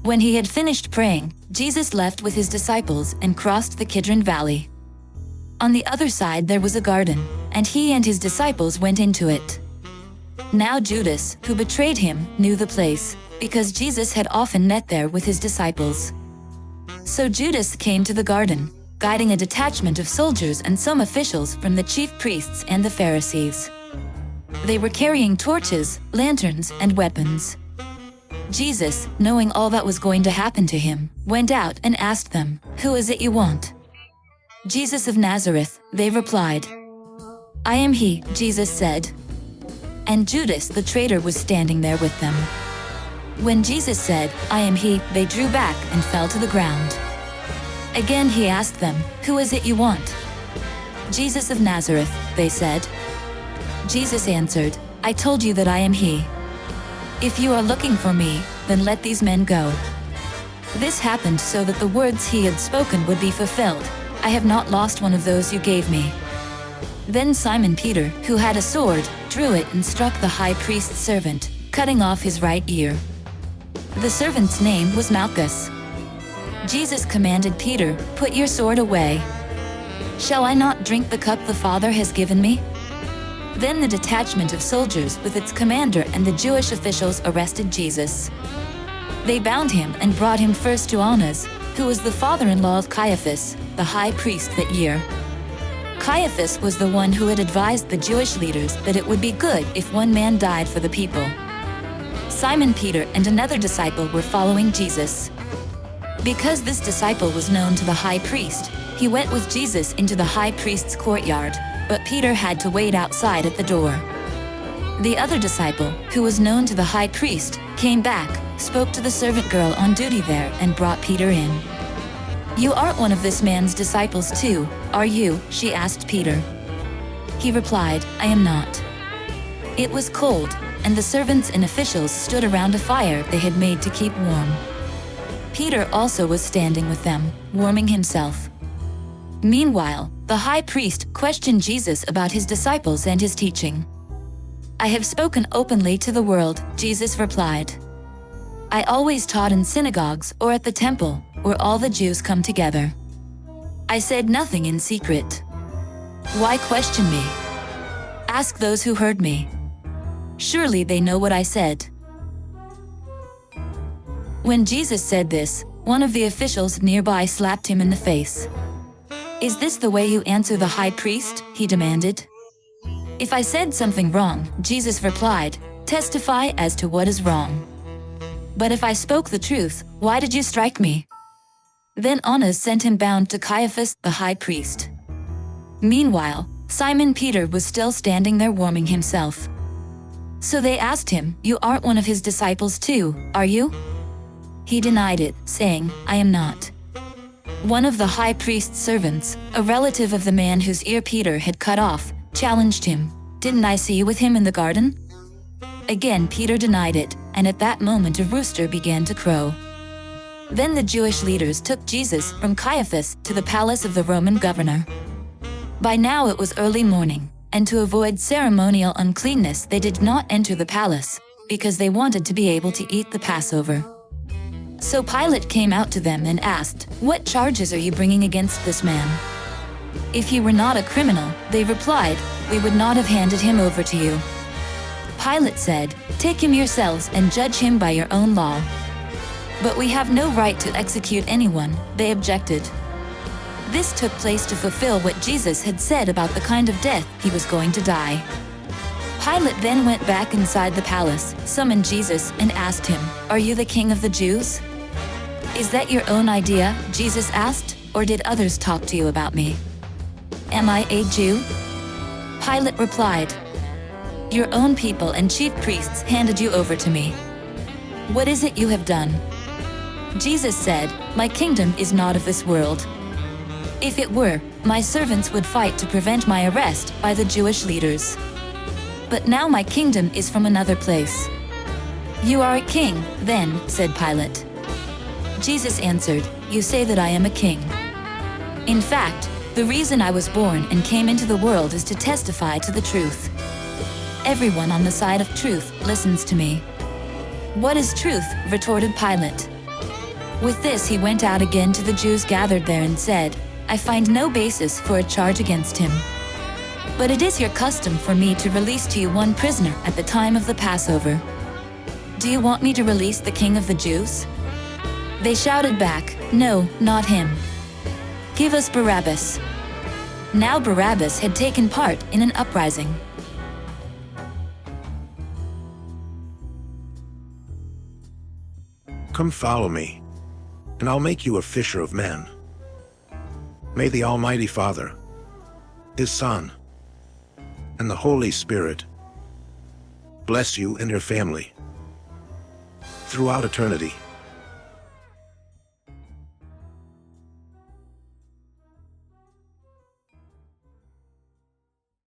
When he had finished praying, Jesus left with his disciples and crossed the Kidron Valley. On the other side there was a garden, and he and his disciples went into it. Now Judas, who betrayed him, knew the place, because Jesus had often met there with his disciples. So Judas came to the garden, guiding a detachment of soldiers and some officials from the chief priests and the Pharisees. They were carrying torches, lanterns, and weapons. Jesus, knowing all that was going to happen to him, went out and asked them, "Who is it you want?" "Jesus of Nazareth," they replied. "I am he," Jesus said. And Judas the traitor was standing there with them. When Jesus said, "I am he," they drew back and fell to the ground. Again he asked them, "Who is it you want?" "Jesus of Nazareth," they said. Jesus answered, "I told you that I am he. If you are looking for me, then let these men go." This happened so that the words he had spoken would be fulfilled, "I have not lost one of those you gave me." Then Simon Peter, who had a sword, drew it and struck the high priest's servant, cutting off his right ear. The servant's name was Malchus. Jesus commanded Peter, "Put your sword away. Shall I not drink the cup the Father has given me?" Then the detachment of soldiers with its commander and the Jewish officials arrested Jesus. They bound him and brought him first to Annas, who was the father-in-law of Caiaphas, the high priest that year. Caiaphas was the one who had advised the Jewish leaders that it would be good if one man died for the people. Simon Peter and another disciple were following Jesus. Because this disciple was known to the high priest, he went with Jesus into the high priest's courtyard, but Peter had to wait outside at the door. The other disciple, who was known to the high priest, came back, spoke to the servant girl on duty there, and brought Peter in. "You aren't one of this man's disciples too, are you?" she asked Peter. He replied, "I am not." It was cold, and the servants and officials stood around a fire they had made to keep warm. Peter also was standing with them, warming himself. Meanwhile, the high priest questioned Jesus about his disciples and his teaching. "I have spoken openly to the world," Jesus replied. "I always taught in synagogues or at the temple, where all the Jews come together. I said nothing in secret. Why question me? Ask those who heard me. Surely they know what I said." When Jesus said this, one of the officials nearby slapped him in the face. "Is this the way you answer the high priest?" he demanded. "If I said something wrong," Jesus replied, "testify as to what is wrong. But if I spoke the truth, why did you strike me?" Then Annas sent him bound to Caiaphas, the high priest. Meanwhile, Simon Peter was still standing there warming himself. So they asked him, "You aren't one of his disciples too, are you?" He denied it, saying, "I am not." One of the high priest's servants, a relative of the man whose ear Peter had cut off, challenged him, "Didn't I see you with him in the garden?" Again Peter denied it, and at that moment a rooster began to crow. Then the Jewish leaders took Jesus from Caiaphas to the palace of the Roman governor. By now it was early morning, and to avoid ceremonial uncleanness they did not enter the palace, because they wanted to be able to eat the Passover. So Pilate came out to them and asked, "What charges are you bringing against this man?" "If he were not a criminal," they replied, "we would not have handed him over to you." Pilate said, "Take him yourselves and judge him by your own law." "But we have no right to execute anyone," they objected. This took place to fulfill what Jesus had said about the kind of death he was going to die. Pilate then went back inside the palace, summoned Jesus, and asked him, "Are you the king of the Jews?" "Is that your own idea?" Jesus asked, "or did others talk to you about me?" "Am I a Jew?" Pilate replied, "Your own people and chief priests handed you over to me. What is it you have done?" Jesus said, "My kingdom is not of this world. If it were, my servants would fight to prevent my arrest by the Jewish leaders. But now my kingdom is from another place." "You are a king, then," said Pilate. Jesus answered, "You say that I am a king. In fact, the reason I was born and came into the world is to testify to the truth. Everyone on the side of truth listens to me." "What is truth?" retorted Pilate. With this he went out again to the Jews gathered there and said, I find no basis for a charge against him. But it is your custom for me to release to you one prisoner at the time of the Passover. Do you want me to release the king of the Jews? They shouted back, No, not him. Give us Barabbas. Now Barabbas had taken part in an uprising. Come follow me, and I'll make you a fisher of men. May the Almighty Father, His Son, and the Holy Spirit bless you and your family throughout eternity.